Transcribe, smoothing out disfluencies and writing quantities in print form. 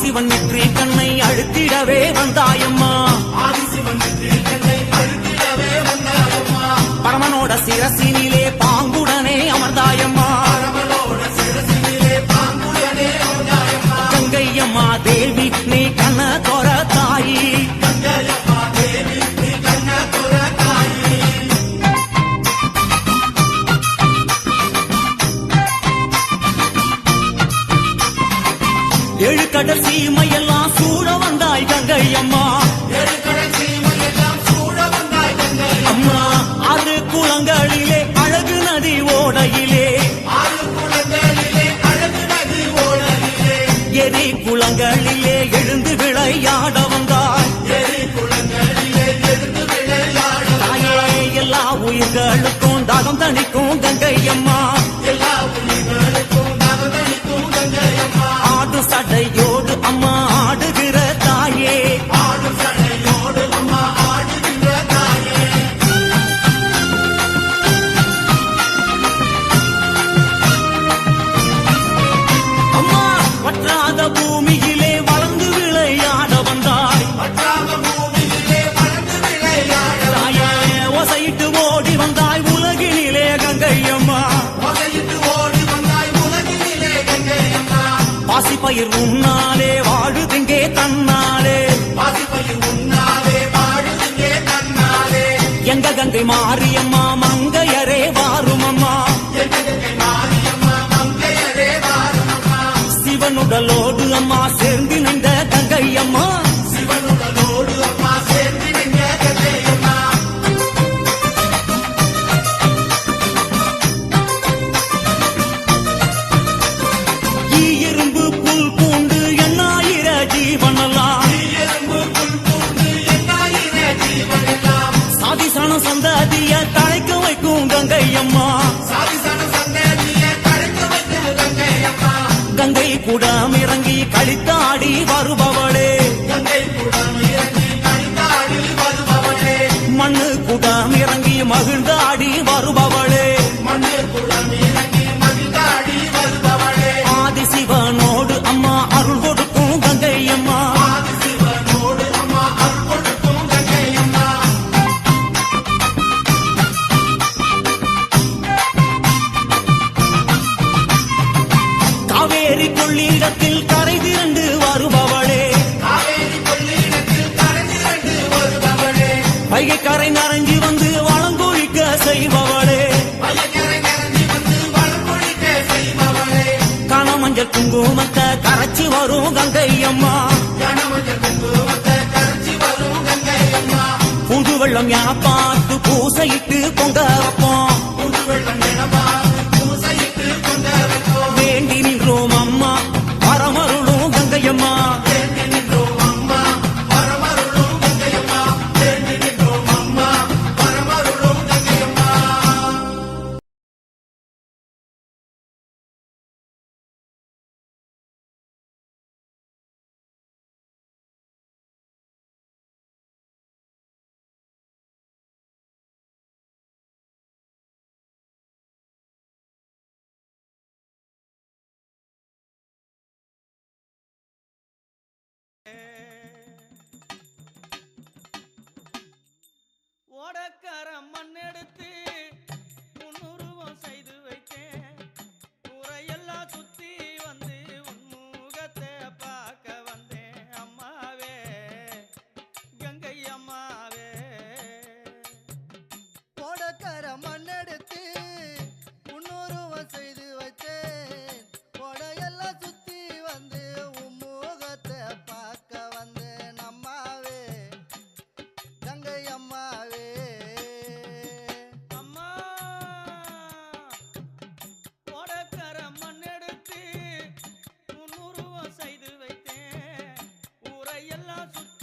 ஆதிசிவன் நெற்றி கண்ணை அழுத்திடவே வந்தாயம்மா. பரமனோட சிரசினிலே பாங்குடனே அமர்ந்தாயம்மா. கங்கையம்மா தேவி நீ கண்ண தோர தாயி. ஏழு கடல் சீமையெல்லாம் சூழ வந்தாய் கங்கையம்மா. அம்மா ஆறு குளங்களிலே அழகு நதி ஓடையிலே எரி குளங்களிலே எழுந்து விளையாட வந்தாய். தாயே எல்லா உயிர்களுக்கும் தாகம் தணிக்கும் கங்கையம்மா. ஆடு சடையோடு அம்மா ஆடுகிற தாயே. அம்மா வற்றாத பூமியிலே வளர்ந்து விளையாட வந்தாய். தாயே ஓசையிட்டு ஓடி வந்தாய் உலகினிலே கங்கையம்மா. பாசிப்பயிர் உன்னாலே வாழுதுங்கே தன்னாலே. எங்க கங்கை மாரியம்மா மங்கையரே வாருமம்மா. சிவனுடலோடு அம்மா சேர்ந்து நின்ற கங்கையம்மா. சாதிசனம் சந்ததிய தழைக்க வைக்கும் கங்கையம்மா. கங்கை கூடம் இறங்கி களித்தாடி வருபவளே. மண்ணு கூடம் இறங்கி மகிழ்ந்தாடி வருபவளே. ஆதிசிவனோடு அம்மா அருள் கொடுக்கும் கங்கையம்மா. காவேரி கொள்ளிடத்தில் கரை திரண்டு வருபவளே. வைகை கரை நரஞ்சி வந்து வளங்கொழிக்க செய்பவளே. கணமஞ்சள் குங்குமத்தை கரைச்சி வரும் கங்கையம்மா. புது வெள்ளம் என பார்த்து பூசையிட்டு பொங்க வைப்போம். வேண்டி நின்றோம் அம்மா பரமருளும் கங்கையம்மா. ஓடக்கார மண்ணெடுத்து முன்னுருவம் செய்து வைத்தேன். ஊரையெல்லாம் சுத்தி வந்து உன்முகத்தை பார்க்க வந்தேன். அம்மாவே கங்கை அம்மாவே. ஓடக்கார மண்ணெடுத்து முன்னுருவம் செய்து வைத்தேன். ஓடையெல்லாம் சுத்தி வந்து உன்முகத்தை பார்க்க வந்தேன். அம்மாவே கங்கை அம்மாவே. அம்மா ஓடக்கார மண்ணெடுத்து முன்னுருவம் செய்து வைத்தேன். ஊரையெல்லாம் சுத்தி